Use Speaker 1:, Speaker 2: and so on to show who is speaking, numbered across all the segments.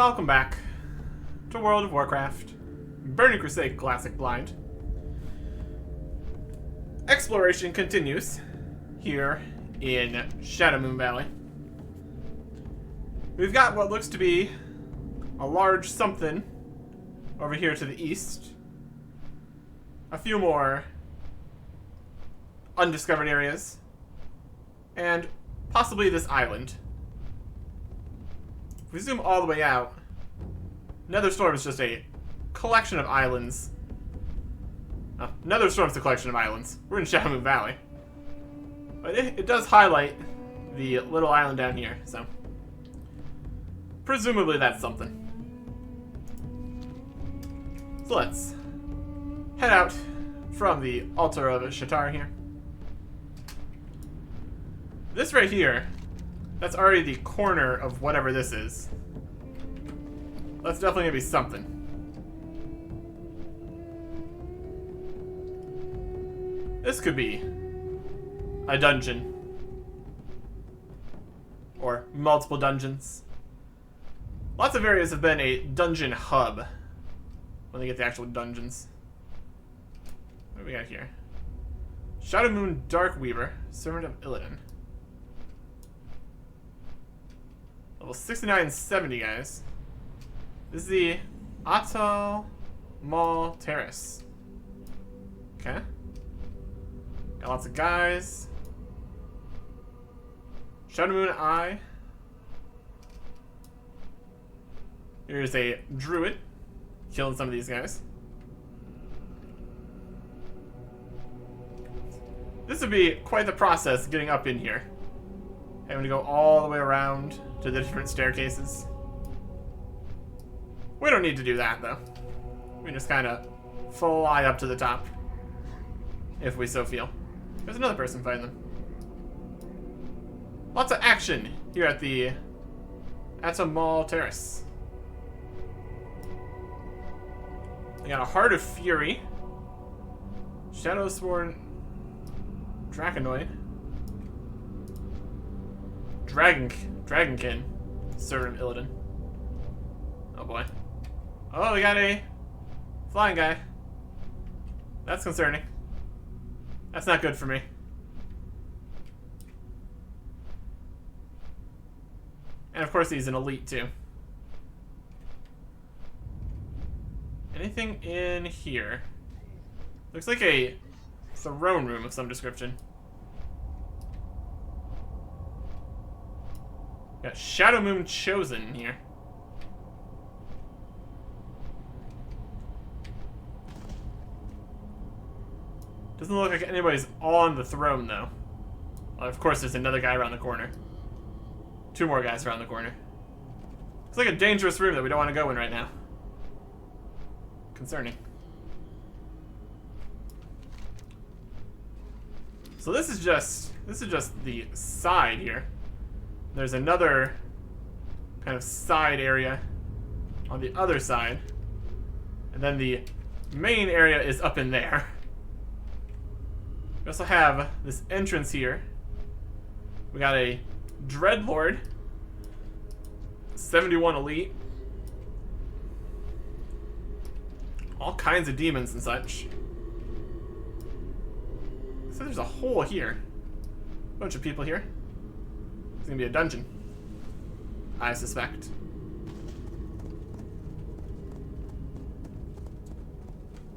Speaker 1: Welcome back to World of Warcraft. Burning Crusade Classic Blind. Exploration continues here in Shadowmoon Valley. We've got what looks to be a large something over here to the east. A few more undiscovered areas. And possibly this island. If we zoom all the way out, Netherstorm is just a collection of islands. Oh, Netherstorm's a collection of islands. We're in Shadowmoon Valley. But it does highlight the little island down here, so presumably that's something. So let's head out from the altar of Shatar here. This right here, that's already the corner of whatever this is. That's definitely gonna be something. This could be a dungeon. Or multiple dungeons. Lots of areas have been a dungeon hub when they get the actual dungeons. What do we got here? Shadowmoon Darkweaver, Servant of Illidan. Level 69 and 70, guys. This is the Atal Mall Terrace. Okay. Got lots of guys. Shadowmoon Eye. Here's a druid killing some of these guys. This would be quite the process getting up in here. Having to go all the way around to the different staircases. We don't need to do that, though. We just kind of fly up to the top. If we so feel. There's another person fighting them. Lots of action here at the Mall Terrace. We got a Heart of Fury. Shadowsworn Draconoid. Dragonkin. Servant of Illidan. Oh boy. Oh, we got a flying guy. That's concerning. That's not good for me. And of course he's an elite too. Anything in here? Looks like a throne room of some description. Got Shadowmoon Chosen here. Doesn't look like anybody's on the throne, though. Well, of course, there's another guy around the corner. Two more guys around the corner. It's like a dangerous room that we don't want to go in right now. Concerning. So this is just the side here. There's another kind of side area on the other side. And then the main area is up in there. We also have this entrance here. We got a Dreadlord. 71 elite. All kinds of demons and such. So there's a hole here. Bunch of people here. It's gonna be a dungeon, I suspect.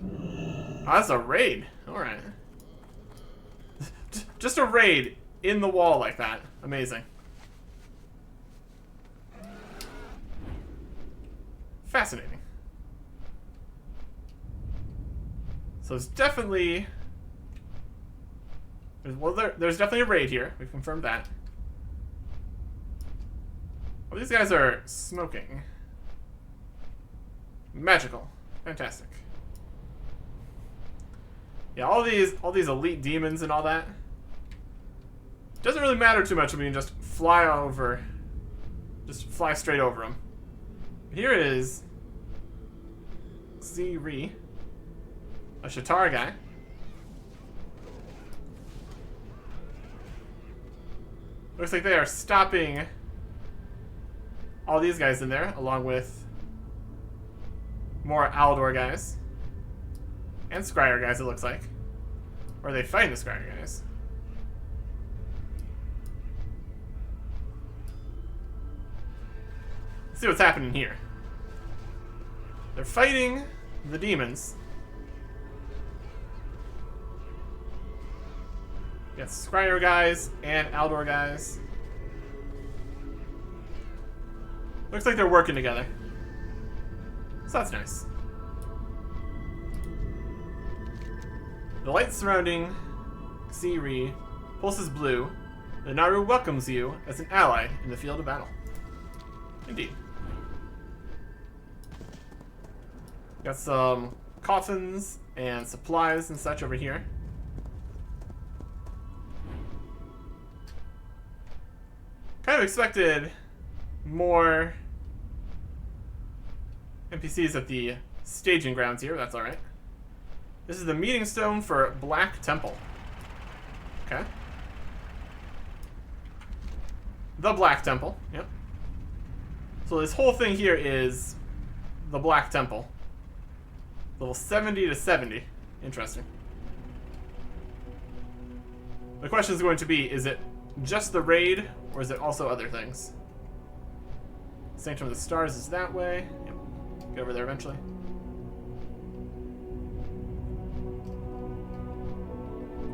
Speaker 1: Oh, that's a raid. Alright. Just a raid in the wall like that. Amazing. Fascinating. So it's definitely... Well, there's definitely a raid here. We've confirmed that. Well, these guys are smoking. Magical. Fantastic. Yeah, all these elite demons and all that. Doesn't really matter too much when you just fly over. Just fly straight over them. Here is Ziri, a Shatar guy. Looks like they are stopping all these guys in there, along with More Aldor guys. And Scryer guys, it looks like. Or are they fighting the Scryer guys? Let's see what's happening here. They're fighting the demons. We got Scryer guys and Aldor guys. Looks like they're working together. So that's nice. The light surrounding Xiri pulses blue. The Naru welcomes you as an ally in the field of battle. Indeed. Got some coffins and supplies and such over here. Kind of expected more NPCs at the staging grounds here, but that's alright. This is the meeting stone for Black Temple. Okay. The Black Temple, yep. So this whole thing here is the Black Temple. Level 70 to 70. Interesting. The question is going to be, is it just the raid, or is it also other things? Sanctum of the Stars is that way. Yep. Get over there eventually.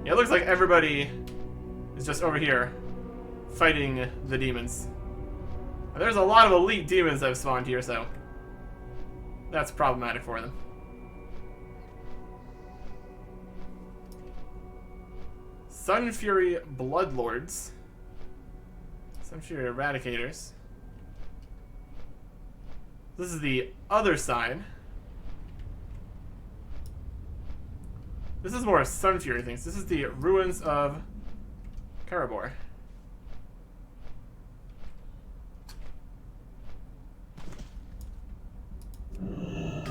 Speaker 1: Yeah, it looks like everybody is just over here fighting the demons. And there's a lot of elite demons that have spawned here, so that's problematic for them. Sun Fury Bloodlords. Sun Fury Eradicators. This is the other side. This is more Sun Fury things. This is the ruins of Karabor.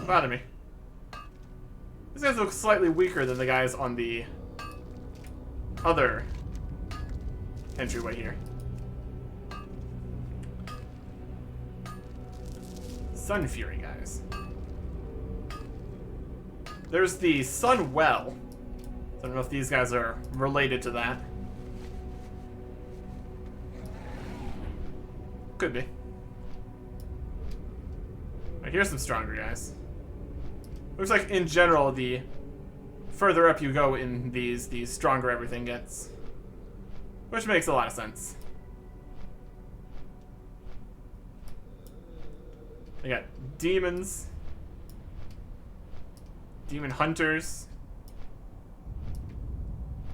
Speaker 1: Bother me. These guys look slightly weaker than the guys on the other entryway here. Sun Fury guys. There's the Sun Well. I don't know if these guys are related to that. Could be. Right, here's some stronger guys. Looks like in general the further up you go in these, the stronger everything gets. Which makes a lot of sense. They got demons. Demon hunters.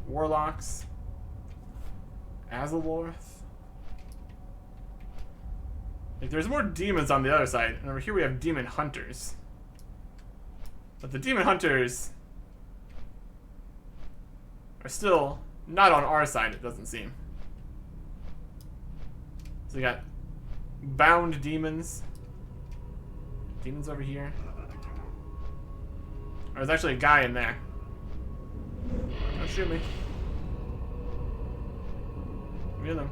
Speaker 1: Warlocks. Azalorth. Like, there's more demons on the other side, and over here we have demon hunters. But the demon hunters are still not on our side, it doesn't seem. So we got bound demons. Demons over here. Oh, there's actually a guy in there. Don't shoot me. Give me them.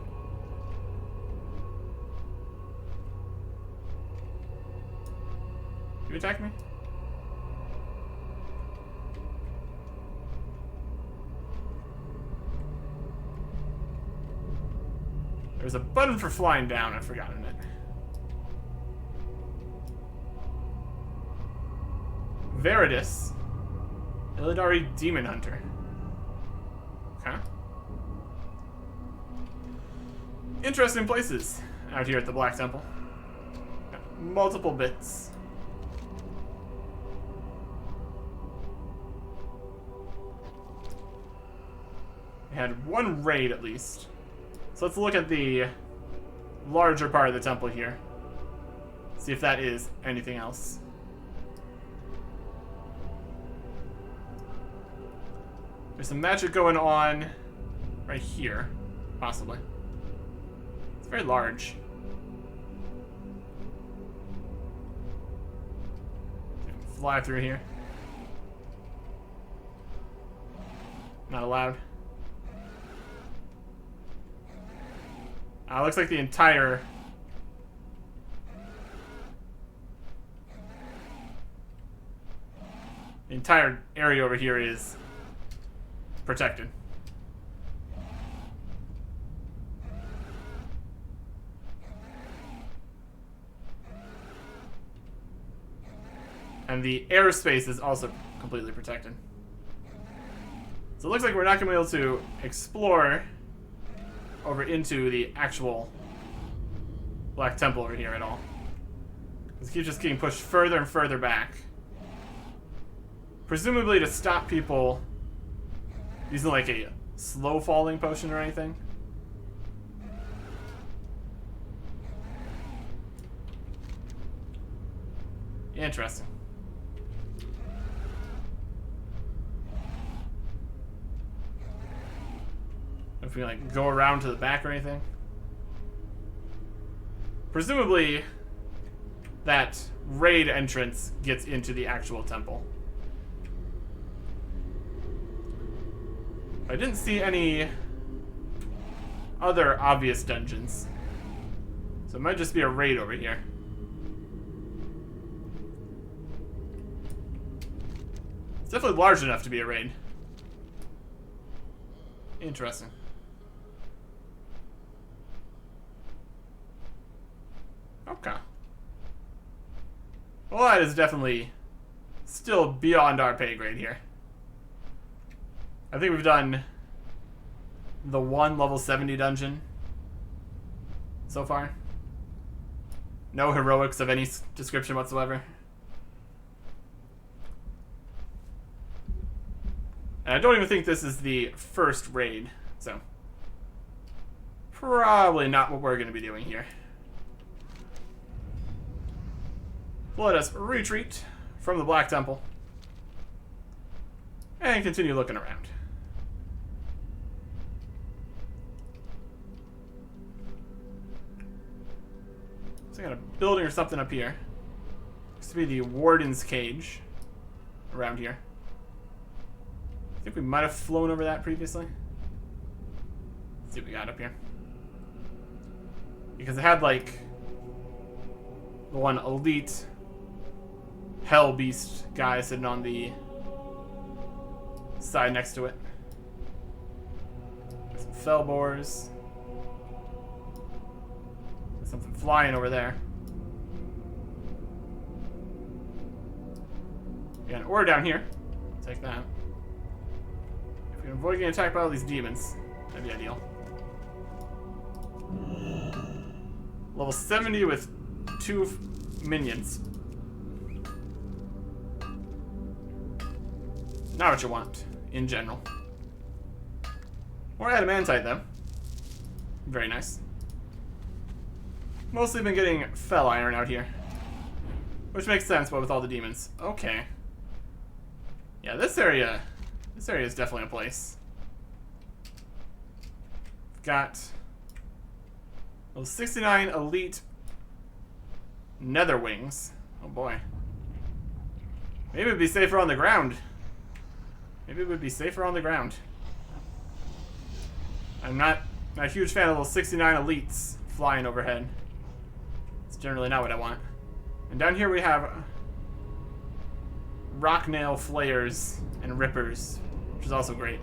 Speaker 1: You attack me? There's a button for flying down, I've forgotten it. Veridus. Illidari Demon Hunter. Okay. Interesting places out here at the Black Temple. Got multiple bits. We had one raid at least. So let's look at the larger part of the temple here. See if that is anything else. There's some magic going on right here, possibly. It's very large. Fly through here. Not allowed. Looks like the entire The entire area over here is protected. And the airspace is also completely protected. So it looks like we're not going to be able to explore over into the actual Black Temple over here at all. It keeps just getting pushed further and further back. Presumably to stop people using like a slow falling potion or anything. Interesting. If we like go around to the back or anything. Presumably that raid entrance gets into the actual temple. I didn't see any other obvious dungeons. So it might just be a raid over here. It's definitely large enough to be a raid. Interesting. Okay. Well, that is definitely still beyond our pay grade here. I think we've done the one level 70 dungeon so far. No heroics of any description whatsoever. And I don't even think this is the first raid, so probably not what we're going to be doing here. Let us retreat from the Black Temple and continue looking around. So I got a building or something up here. Looks to be the Warden's Cage around here. I think we might have flown over that previously. Let's see what we got up here. Because it had like the one elite Hell Beast guy sitting on the side next to it. Some fell boars. There's something flying over there. We got an ore down here. Take that. If we can avoid getting attacked by all these demons, that'd be ideal. Level 70 with 2 minions. Not what you want, in general. More adamantite, though. Very nice. Mostly been getting fell iron out here. Which makes sense, but with all the demons. Okay. Yeah, this area is definitely a place. Got level 69 elite nether wings. Oh boy. Maybe it'd be safer on the ground. Maybe it would be safer on the ground. I'm not a huge fan of those 69 elites flying overhead. It's generally not what I want. And down here we have rock nail flayers and rippers, which is also great.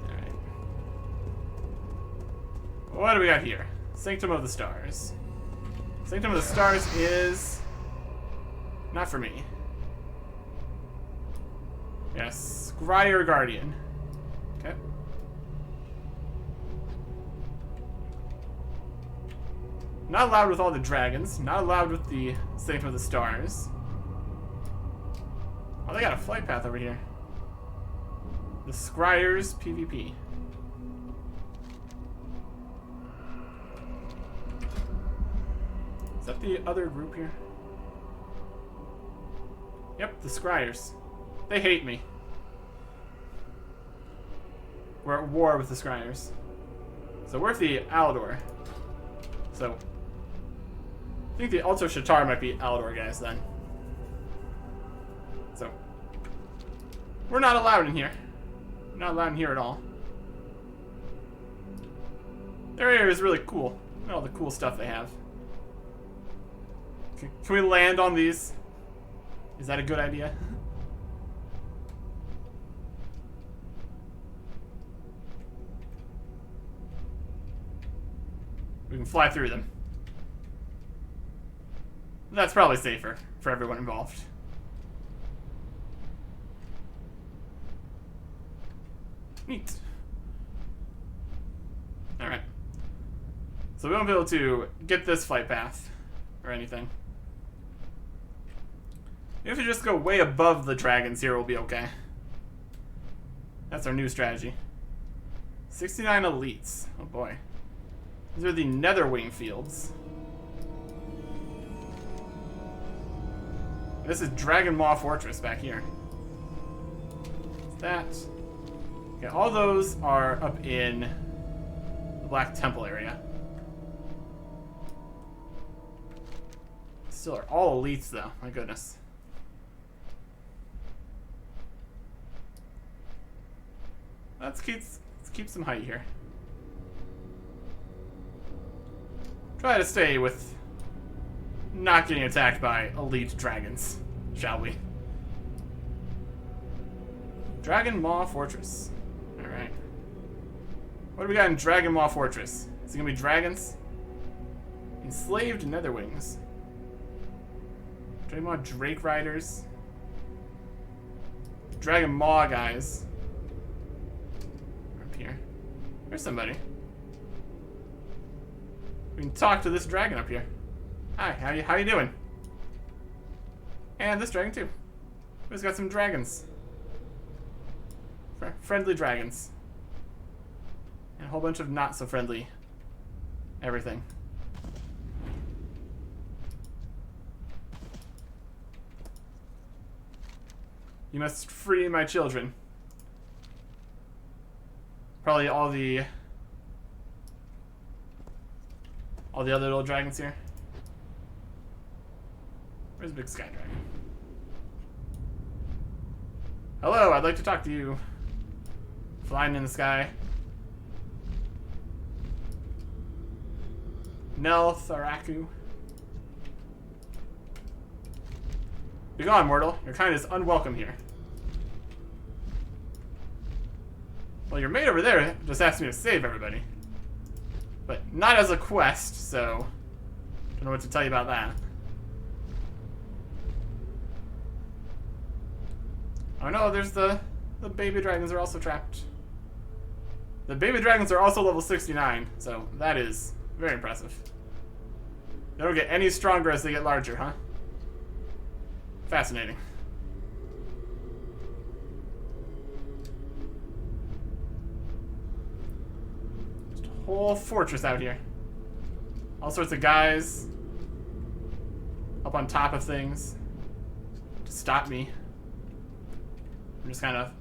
Speaker 1: Alright. What do we got here? Sanctum of the Stars. Sanctum of the Stars is not for me. Yes, Scryer Guardian. Okay. Not allowed with all the dragons. Not allowed with the Sanctum of the Stars. Oh, they got a flight path over here. The Scryers PvP. Is that the other group here? Yep, the Scryers. They hate me. We're at war with the Scryers. So we're at the Aldor. So I think the Alto Shatar might be Aldor guys then. So we're not allowed in here. We're not allowed in here at all. Their area is really cool. Look at all the cool stuff they have. Can we land on these? Is that a good idea? We can fly through them. That's probably safer for everyone involved. Neat. Alright. So we won't be able to get this flight path or anything. If we just go way above the dragons here, we'll be okay. That's our new strategy. 69 elites. Oh boy. These are the Netherwing fields. This is Dragon Maw Fortress back here. That. Okay, all those are up in the Black Temple area. Still are all elites though, my goodness. Let's keep some height here. Try to stay with not getting attacked by elite dragons, shall we? Dragon Maw Fortress. Alright. What do we got in Dragon Maw Fortress? Is it gonna be dragons? Enslaved Netherwings. Dragon Maw Drake Riders. Dragon Maw guys. Up here. There's somebody. We can talk to this dragon up here. Hi, how you doing? And this dragon too. Who's got some dragons? Friendly dragons. And a whole bunch of not so friendly everything. You must free my children. Probably all the other little dragons here. Where's the big sky dragon? Hello, I'd like to talk to you. Flying in the sky. Nel Tharaku. Begone, mortal. Your kind is unwelcome here. Well, your mate over there just asked me to save everybody. But not as a quest, so don't know what to tell you about that. Oh no, there's the baby dragons are also trapped. The baby dragons are also level 69, so that is very impressive. They don't get any stronger as they get larger, huh? Fascinating. Just a whole fortress out here. All sorts of guys up on top of things to stop me. I'm just kind of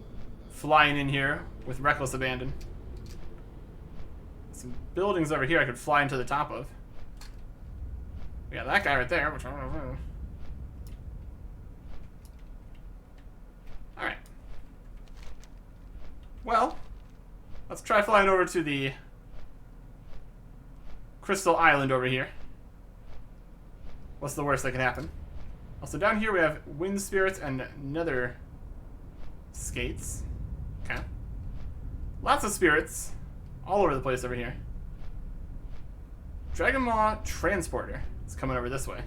Speaker 1: flying in here with reckless abandon. Some buildings over here I could fly into the top of. We got that guy right there, which I don't know. Alright. Well, let's try flying over to the Crystal Island over here. What's the worst that can happen? Also, down here we have Wind Spirits and Nether Skates. Okay. Lots of spirits all over the place over here. Dragon Maw Transporter is coming over this way.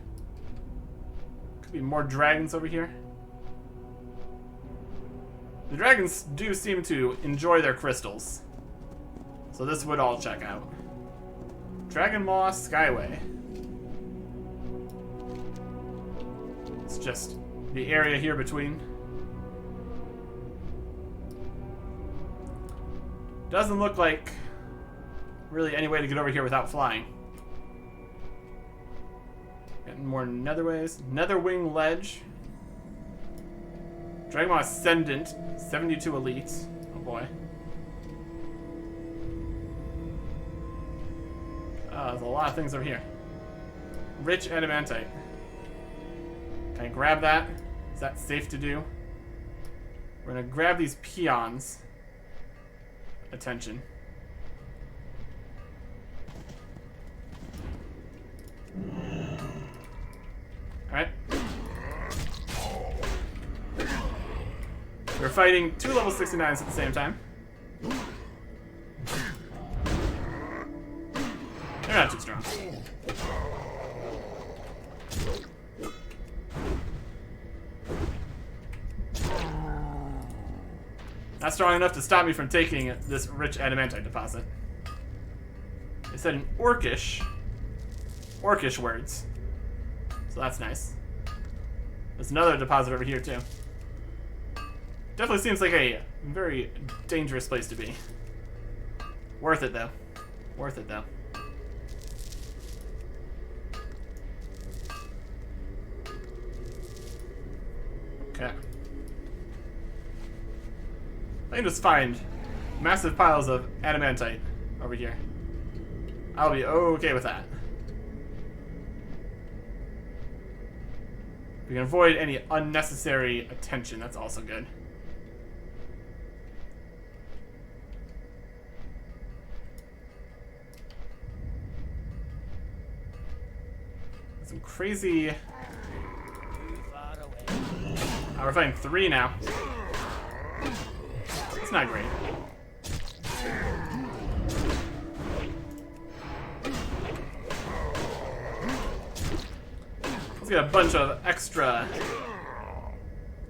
Speaker 1: Could be more dragons over here. The dragons do seem to enjoy their crystals, so this would all check out. Dragon Maw Skyway. It's just the area here between. Doesn't look like really any way to get over here without flying. Getting more netherways. Netherwing Ledge. Dragon Maw Ascendant. 72 elites. Oh boy. There's a lot of things over here. Rich Adamantite. Can I grab that? Is that safe to do? We're gonna grab these peons. Attention. Alright. We're fighting two level 69s at the same time. They're not too strong. Not strong enough to stop me from taking this rich adamantite deposit. They said in Orcish words. So that's nice. There's another deposit over here too. Definitely seems like a very dangerous place to be. Worth it though. Worth it though. Okay. I can just find massive piles of adamantite over here. I'll be okay with that. We can avoid any unnecessary attention. That's also good. Some crazy... Oh, we're fighting 3 now. It's not great. Let's get a bunch of extra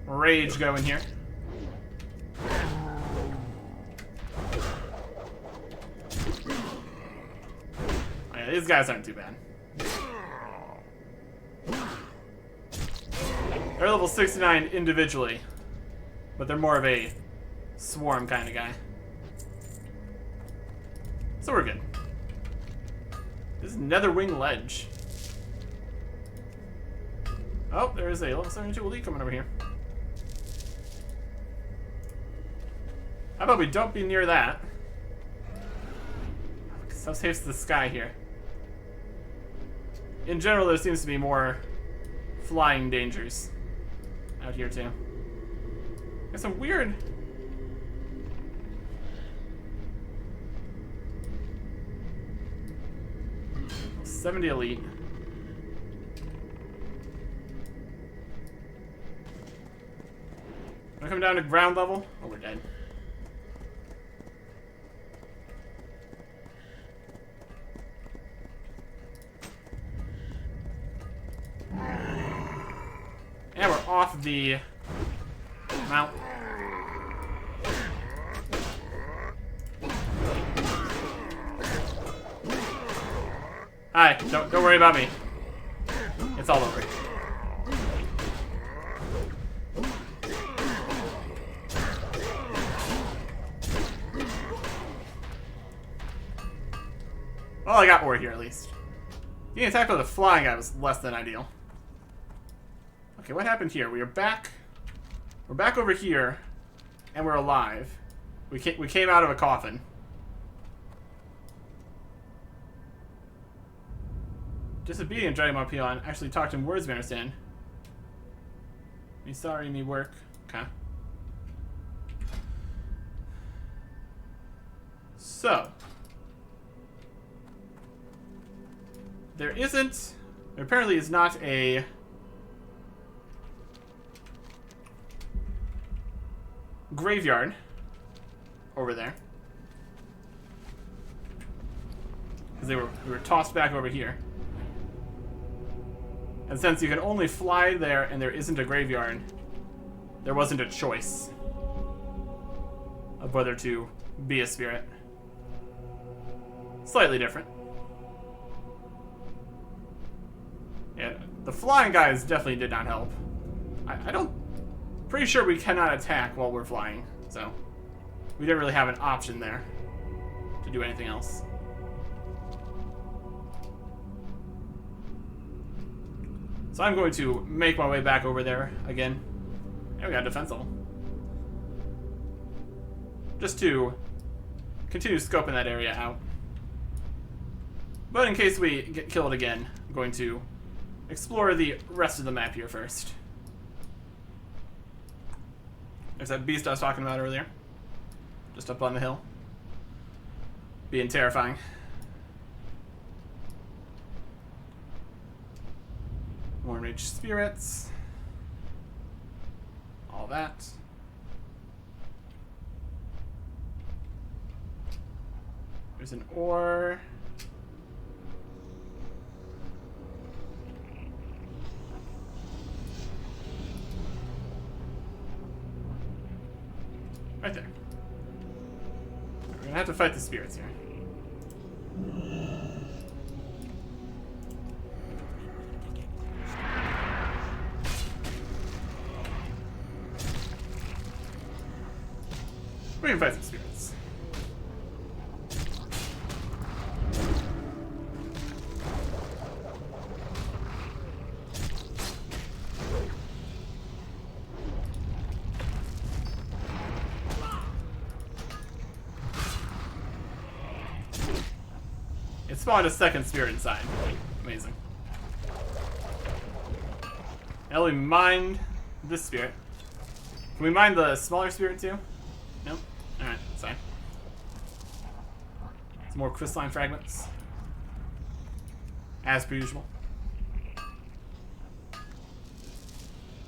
Speaker 1: rage going here. Oh, yeah, these guys aren't too bad. They're level 69 individually, but they're more of a swarm kind of guy. So we're good. This is Netherwing Ledge. Oh, there is a level 72 elite coming over here. How about we don't be near that? Stuff saves to the sky here. In general, there seems to be more flying dangers out here too. There's some weird... 70 elite. Wanna come down to ground level? Oh, we're dead. And we're off the mount. Hi, don't worry about me. It's all over. Well, I got ore here at least. Getting attacked by the flying guy was less than ideal. Okay, what happened here? We are back. We're back over here, and we're alive. We came out of a coffin. Disobedient Dragon Peon actually talked in words we understand. Me sorry, me work. Okay. So. There apparently is not a graveyard over there. Because we were tossed back over here. And since you can only fly there and there isn't a graveyard, there wasn't a choice of whether to be a spirit. Slightly different. Yeah, the flying guys definitely did not help. Pretty sure we cannot attack while we're flying, so we didn't really have an option there to do anything else. So I'm going to make my way back over there again. And we got defense level. Just to continue scoping that area out. But in case we get killed again, I'm going to explore the rest of the map here first. There's that beast I was talking about earlier. Just up on the hill. Being terrifying. More enraged spirits. All that. There's an ore. have to fight the spirits here. We can fight some spirits. It spawned a second spirit inside. Amazing. Now we mined this spirit. Can we mine the smaller spirit too? Nope. Alright, that's fine. Some more crystalline fragments. As per usual.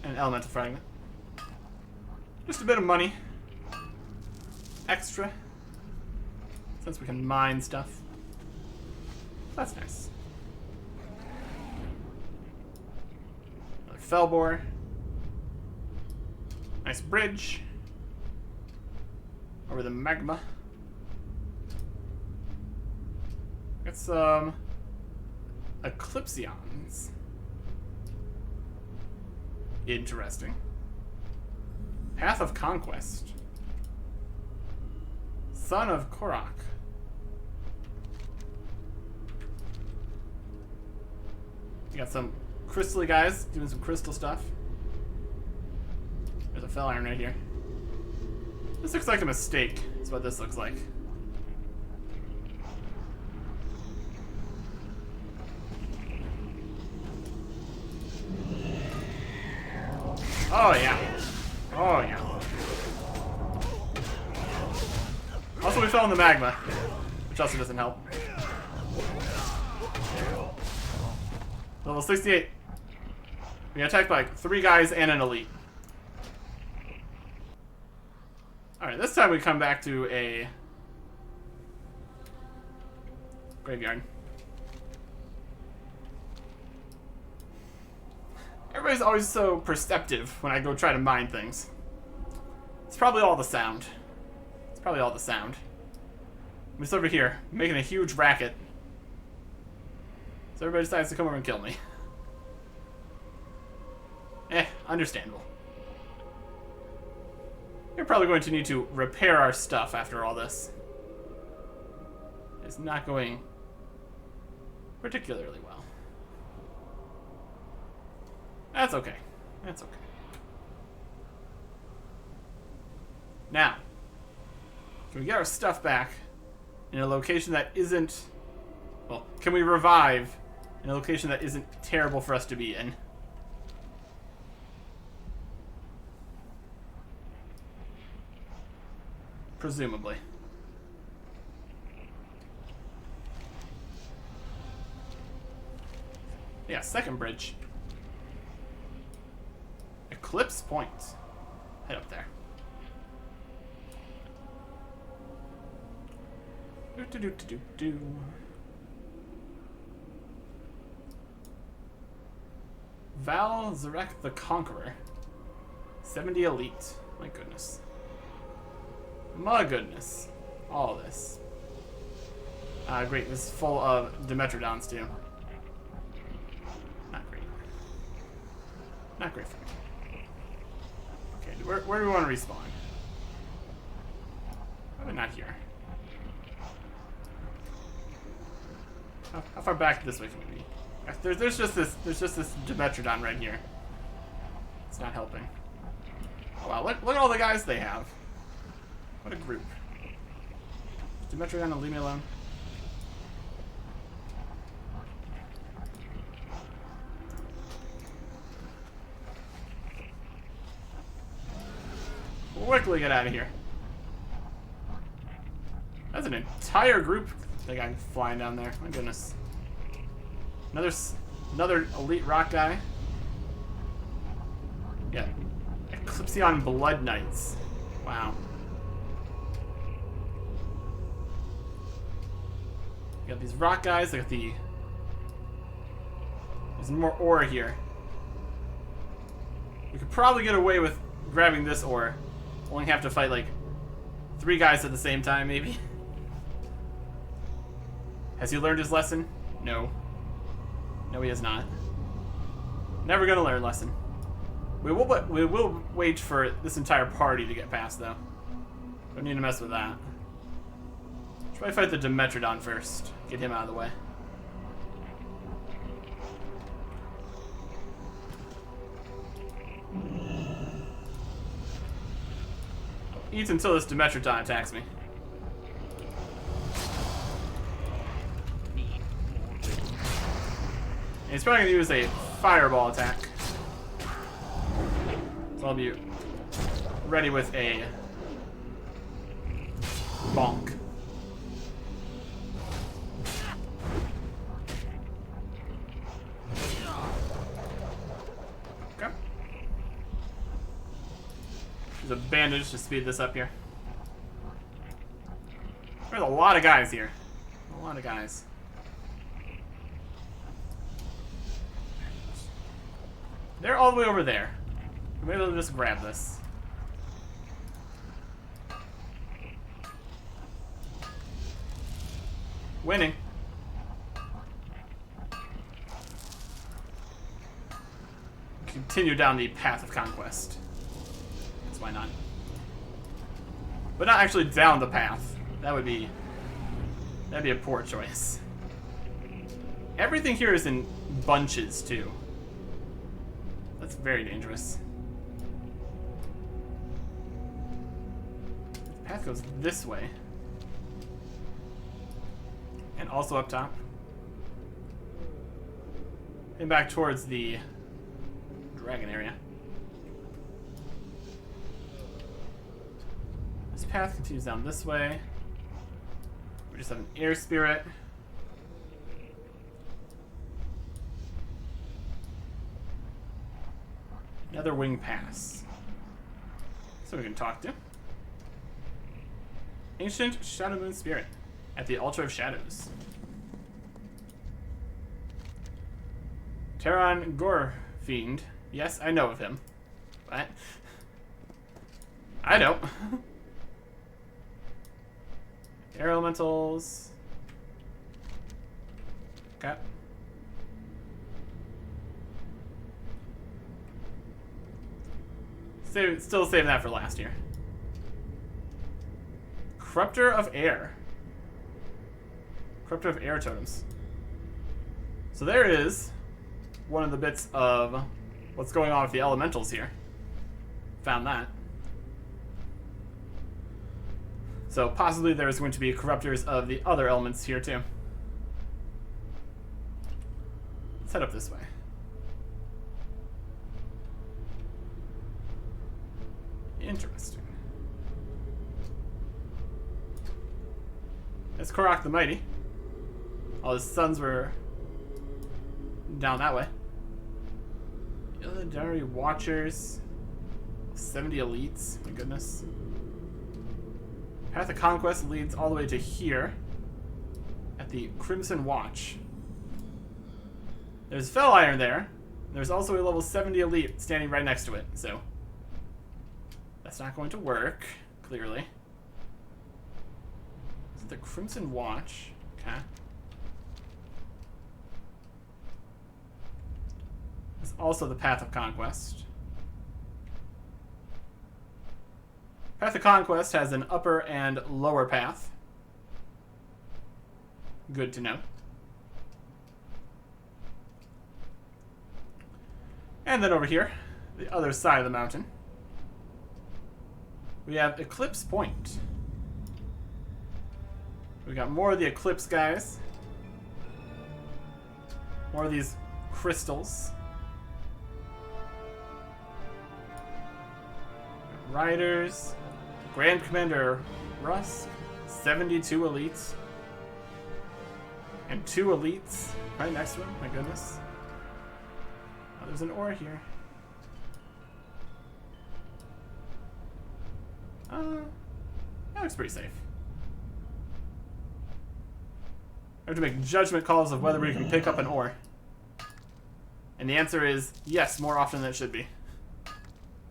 Speaker 1: And an elemental fragment. Just a bit of money. Extra. Since we can mine stuff. That's nice. Another Fellbore. Nice bridge. Over the magma. Got some Eclipsions. Interesting. Path of Conquest. Son of Korok. You got some crystally guys doing some crystal stuff. There's a Fel Iron right here. This looks like a mistake, is what this looks like. Oh yeah. Oh yeah. Also we fell in the magma, which also doesn't help. Level 68. We got attacked by like 3 guys and an elite. Alright, this time we come back to a graveyard. Everybody's always so perceptive when I go try to mine things. It's probably all the sound. It's probably all the sound. I'm just over here, making a huge racket. So everybody decides to come over and kill me. Understandable. We're probably going to need to repair our stuff after all this. It's not going particularly well. That's okay. That's okay. Now, can we get our stuff back in a location that isn't... Well, can we revive in a location that isn't terrible for us to be in? Presumably. Yeah, second bridge. Eclipse Point. Head up there. Do. Val Zarek the Conqueror. 70 elite. My goodness. My goodness. All this. Great. This is full of Dimetrodons too. Not great. Not great for me. Okay, where do we want to respawn? Probably not here. How far back this way can we be? There's just this Dimetrodon right here. It's not helping. Oh wow, look at all the guys they have. What a group. Dimetrodon, leave me alone. Quickly get out of here. That's an entire group that got flying down there. My goodness. Another elite rock guy. Yeah. Eclipsion Blood Knights. Wow. You got these rock guys. They got the... There's more ore here. We could probably get away with grabbing this ore. Only have to fight like 3 guys at the same time, maybe. Has he learned his lesson? No. No, he has not. Never gonna learn lesson. We will wait for this entire party to get past, though. Don't need to mess with that. Should probably fight the Dimetrodon first. Get him out of the way. Eat until this Dimetrodon attacks me. And he's probably going to use a fireball attack. So I'll be ready with a bonk. Okay. There's a bandage to speed this up here. There's a lot of guys here. A lot of guys. They're all the way over there. Maybe we'll just grab this. Winning. Continue down the path of conquest. Because why not? But not actually down the path. That'd be a poor choice. Everything here is in bunches too. That's very dangerous. The path goes this way. And also up top. And back towards the dragon area. This path continues down this way. We just have an air spirit. Another wing pass. So we can talk to. Ancient Shadow Moon Spirit at the Altar of Shadows. Terran Gorefiend. Yes, I know of him. But I don't. Air elementals. Okay. Still saving that for last year. Corruptor of Air. Corruptor of Air totems. So there is one of the bits of what's going on with the elementals here. Found that. So possibly there's going to be corruptors of the other elements here too. Let's head up this way. Interesting. It's Korok the Mighty. All his sons were down that way. Illidari Watchers. 70 elites. My goodness. Path of Conquest leads all the way to here. At the Crimson Watch. There's Fel Iron there. There's also a level 70 elite standing right next to it, so that's not going to work, clearly. Is it the Crimson Watch? Okay. It's also the Path of Conquest. Path of Conquest has an upper and lower path. Good to know. And then over here, the other side of the mountain, we have Eclipse Point. We got more of the Eclipse guys. More of these crystals. Riders. Grand Commander Rusk. 72 elites. And 2 elites right next to him. My goodness. Oh, there's an ore here. That looks pretty safe. I have to make judgment calls of whether we can pick up an ore. And the answer is yes, more often than it should be.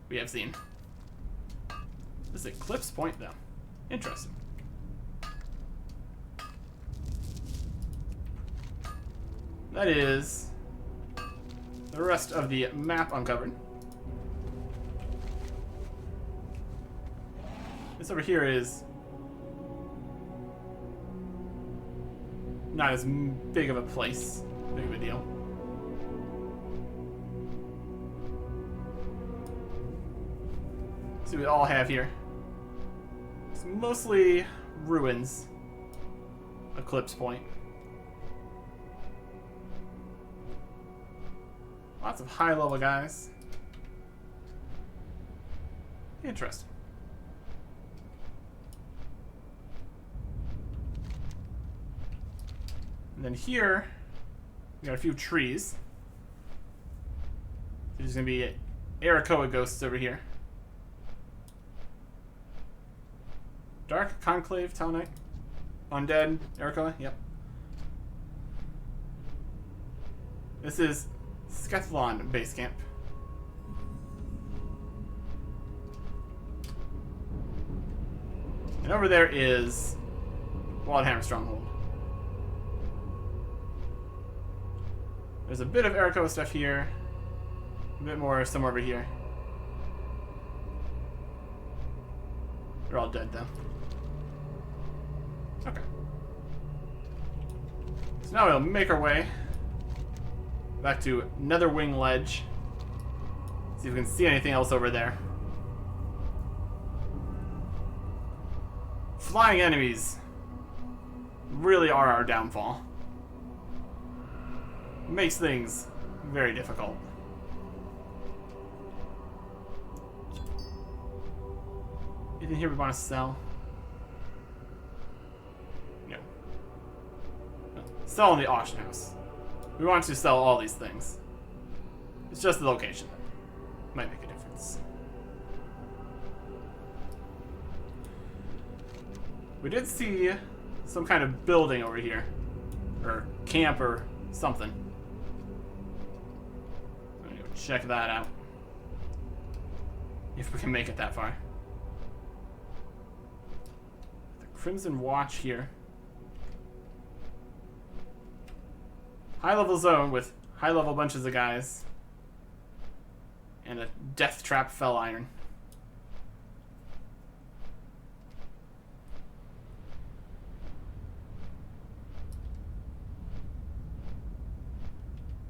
Speaker 1: We have seen. This is Eclipse Point, though. Interesting. that is the rest of the map uncovered. This over here is not as big of a place, big of a deal. See what we all have here. It's mostly ruins. Eclipse Point. Lots of high-level guys. Interesting. And then here, we got a few trees. There's gonna be Arakoa ghosts over here. Dark Conclave Talonite. Undead Arakoa, yep. This is Skethlon base camp. And over there is Wildhammer Stronghold. There's a bit of Arakoa stuff here. A bit more somewhere over here. They're all dead though. Okay. So now we'll make our way back to Netherwing Ledge. See if we can see anything else over there. Flying enemies really are our downfall. Makes things very difficult. Anything here we want to sell? No. Sell in the auction house. We want to sell all these things. It's just the location that might make a difference. We did see some kind of building over here. Or camp or something. I'm gonna go check that out. If we can make it that far. The Crimson Watch here. High-level zone with high-level bunches of guys. And a death trap fell iron.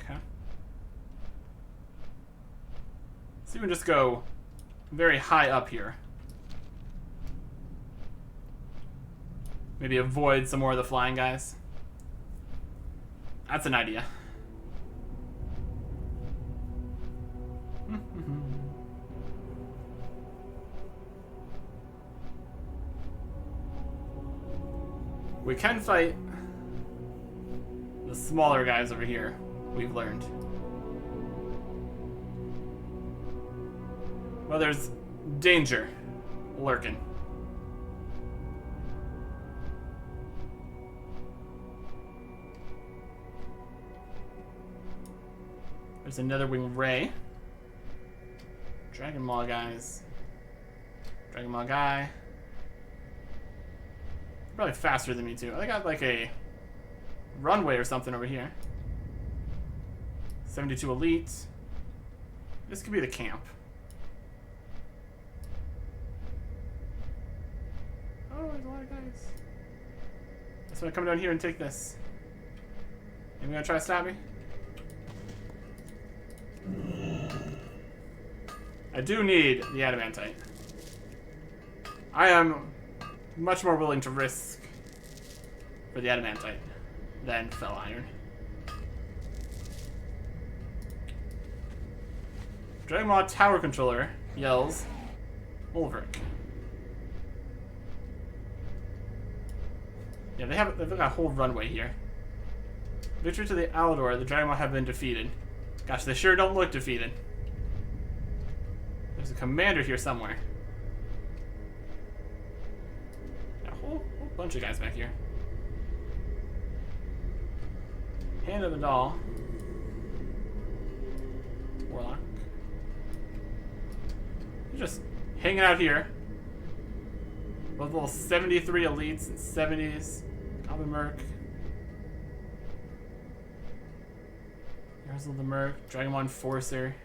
Speaker 1: Okay. So you can just go very high up here. Maybe avoid some more of the flying guys. That's an idea. We can fight the smaller guys over here, we've learned. Well, there's danger lurking. There's another Wing Ray. Dragon Maw guys. Dragon Maw guy. Probably faster than me too. I got like a runway or something over here. 72 elite. This could be the camp. Oh, there's a lot of guys. Just want to come down here and take this. Maybe gonna try to stop me? I do need the adamantite. I am much more willing to risk for the adamantite than fell iron. Dragon Maw Tower Controller yells Ulveric. Yeah, they've got a whole runway here. Victory to the Aldor, the Dragon Maw have been defeated. Gosh, they sure don't look defeated. There's a commander here somewhere. A whole bunch of guys back here. Hand of the Doll. Warlock. You're just hanging out here. Level 73 elites and 70s. Goblin Merc. Drizzle the Merc, Dragonmon Forcer.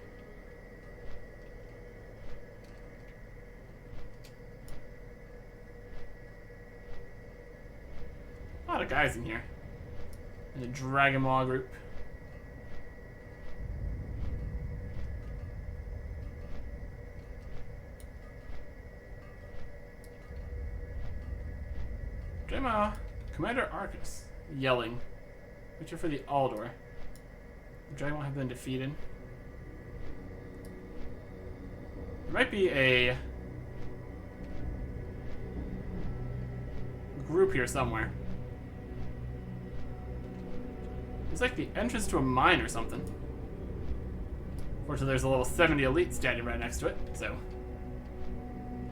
Speaker 1: A lot of guys in here. In the Dragonmon group. Dragonmon Commander Arcus yelling. Waiting for the Aldor. The Dragonmon have been defeated. There might be a group here somewhere. It's like the entrance to a mine or something. Fortunately, there's a level 70 elite standing right next to it, so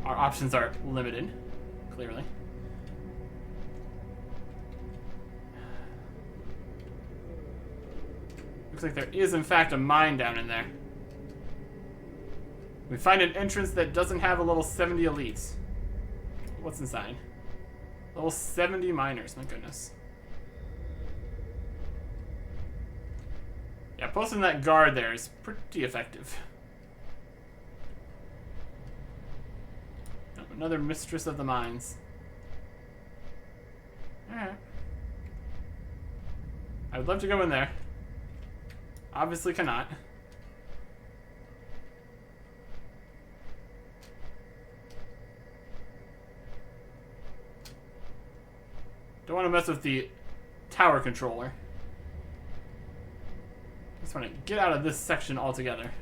Speaker 1: our options are limited, clearly. Looks like there is, in fact, a mine down in there. We find an entrance that doesn't have a level 70 elite. What's inside? Level 70 miners, my goodness. Yeah, posting that guard there is pretty effective. Oh, another mistress of the mines. Alright. I would love to go in there. Obviously cannot. Don't want to mess with the tower controller. Just want to get out of this section altogether.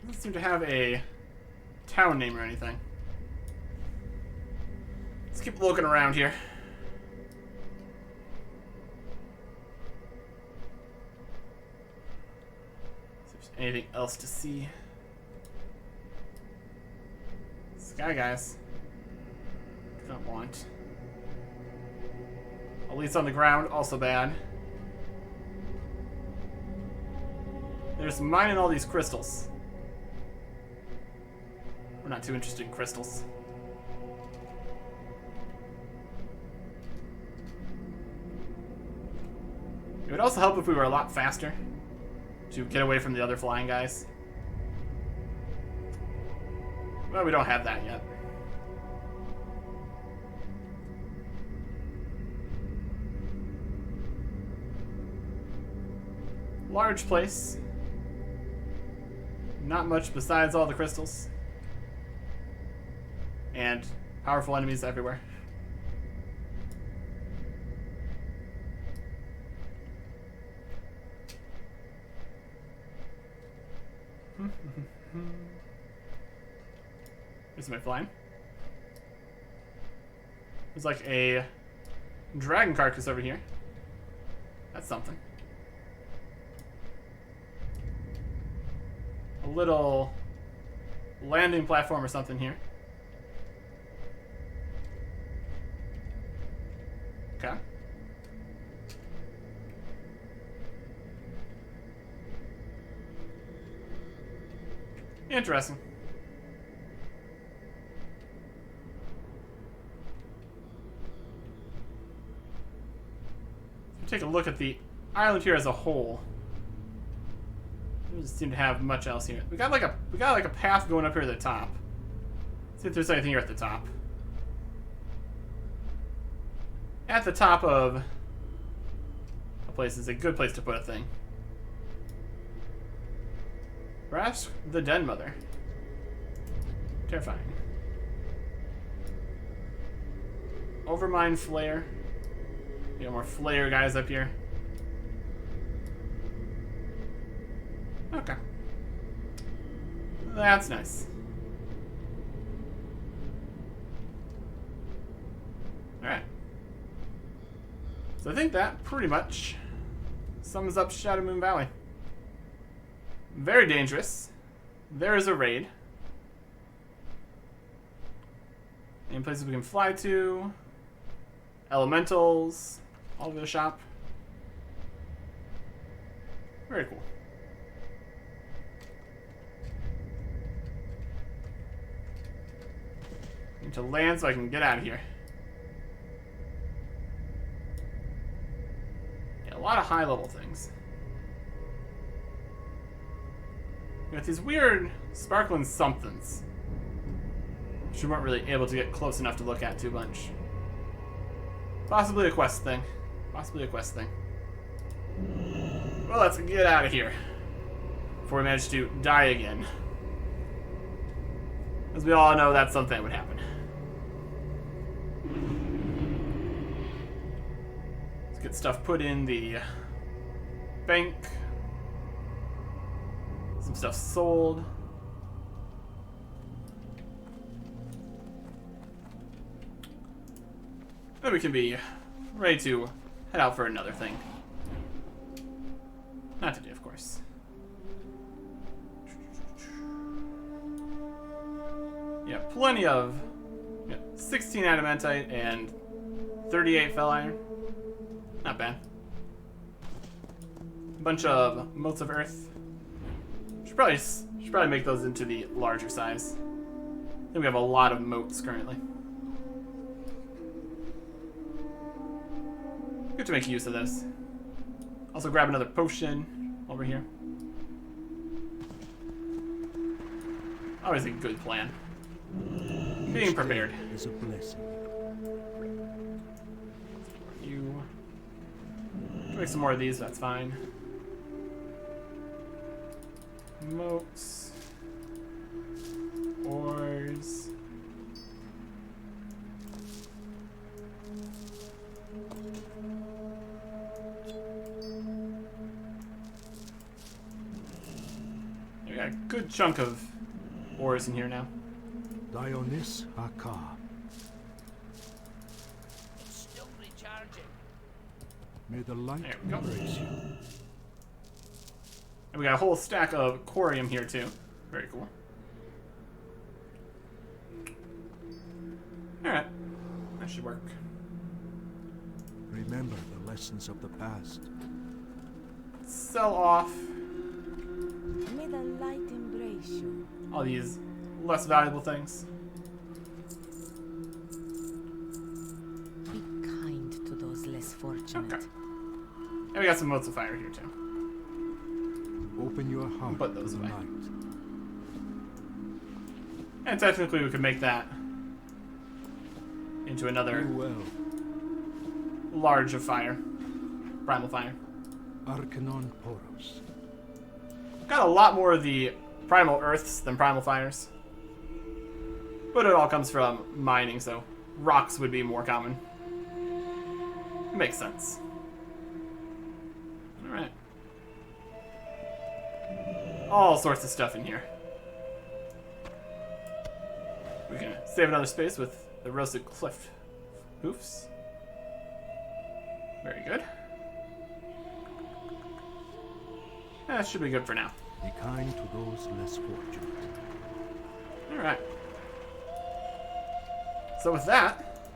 Speaker 1: Doesn't seem to have a town name or anything. Let's keep looking around here. See if there's anything else to see. Sky guys. Do not want. Elites on the ground, also bad. There's mining all these crystals. We're not too interested in crystals. It would also help if we were a lot faster to get away from the other flying guys. Well, we don't have that yet. Large place. Not much besides all the crystals. And powerful enemies everywhere. Is my flying? There's like a dragon carcass over here. That's something. A little landing platform or something here. Okay. Interesting. Take a look at the island here as a whole. We doesn't seem to have much else here. We got like a path going up here at the top. See if there's anything here at the top. At the top of a place is a good place to put a thing. Perhaps the Den Mother. Terrifying. Overmind Flare. You got more Flare guys up here. Okay. That's nice. Alright. So I think that pretty much sums up Shadow Moon Valley. Very dangerous. There is a raid. Any places we can fly to. Elementals. All over the shop. Very cool. Need to land so I can get out of here. a lot of high-level things. We got these weird sparkling somethings, which we weren't really able to get close enough to look at too much. Possibly a quest thing. Possibly a quest thing. Well, let's get out of here before we manage to die again. As we all know, that's something that would happen. Let's get stuff put in the bank. Some stuff sold. Then we can be ready to head out for another thing. Not today, of course. Yeah, plenty of 16 adamantite and 38 fel iron. Not bad. A bunch of motes of earth. Should probably make those into the larger size. I think we have a lot of motes currently. Good to make use of this. Also grab another potion over here. Always a good plan. Being prepared.
Speaker 2: Is a blessing.
Speaker 1: You make some more of these, that's fine. Motes. Ores. We got a good chunk of ores in here now.
Speaker 2: Dionis Akar.
Speaker 3: Still recharging.
Speaker 2: May the light
Speaker 1: There we go.
Speaker 2: embrace you.
Speaker 1: And we got a whole stack of corium here too. Very cool. Alright. That should work.
Speaker 2: Remember the lessons of the past.
Speaker 1: Sell off
Speaker 4: May the light embrace you.
Speaker 1: all these less valuable things.
Speaker 4: Be kind to those less fortunate.
Speaker 1: Okay. And we got some motes of fire here too.
Speaker 2: Open your heart
Speaker 1: Put those
Speaker 2: to the
Speaker 1: away.
Speaker 2: light.
Speaker 1: And technically we could make that into another
Speaker 2: Farewell,
Speaker 1: large of fire. Primal fire.
Speaker 2: Arcanon Poros.
Speaker 1: Got a lot more of the primal earths than primal fires. But it all comes from mining, so rocks would be more common. Makes sense. Alright. All sorts of stuff in here. We can save another space with the roasted cliff hoofs. Very good. That should be good for now.
Speaker 2: Be kind to those less fortunate.
Speaker 1: Alright. So with that,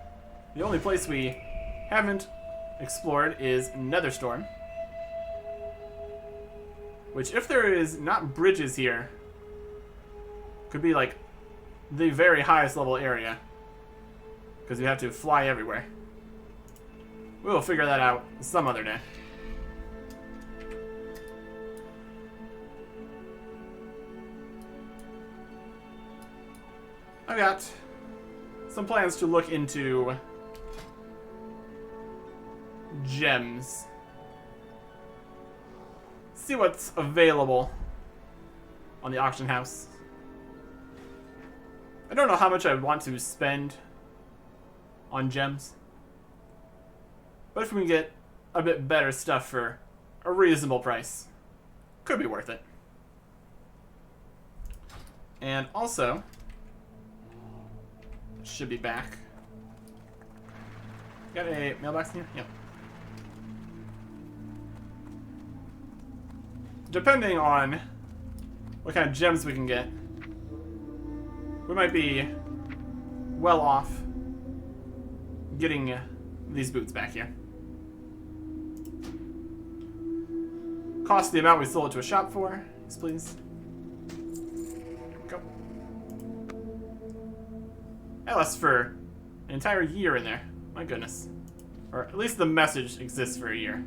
Speaker 1: the only place we haven't explored is Netherstorm. Which, if there is not bridges here, could be like the very highest level area. Because you have to fly everywhere. We'll figure that out some other day. I've got some plans to look into gems. See what's available on the auction house. I don't know how much I want to spend on gems. But if we can get a bit better stuff for a reasonable price, could be worth it. And also, should be back. Got a mailbox in here? Yep. Depending on what kind of gems we can get, we might be well off getting these boots back here. Cost the amount we sold it to a shop for, yes, please. Go. That lasts for an entire year in there. My goodness. Or at least the message exists for a year.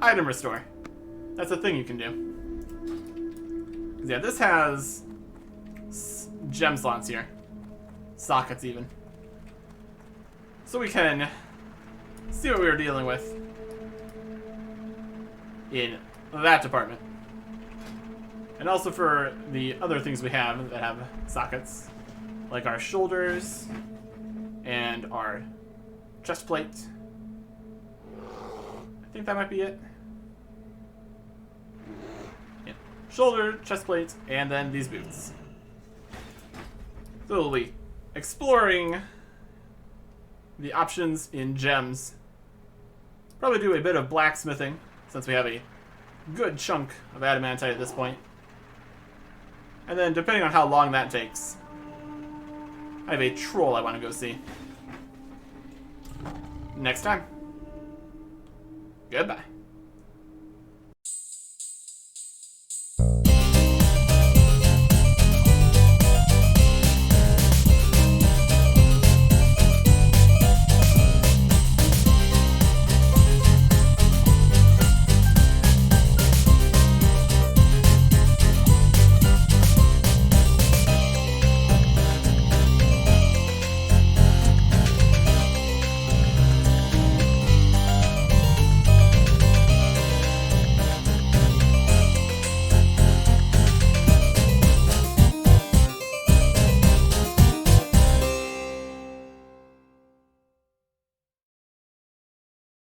Speaker 1: item restore. That's a thing you can do. Yeah, this has gem slots here. Sockets, even. So we can see what we were dealing with in that department. And also for the other things we have that have sockets, like our shoulders and our chest plate. I think that might be it. Yeah. Shoulder, chest plate, and then these boots. So we'll be exploring the options in gems. Probably do a bit of blacksmithing, since we have a good chunk of adamantite at this point. And then, depending on how long that takes, I have a troll I want to go see. Next time. Goodbye.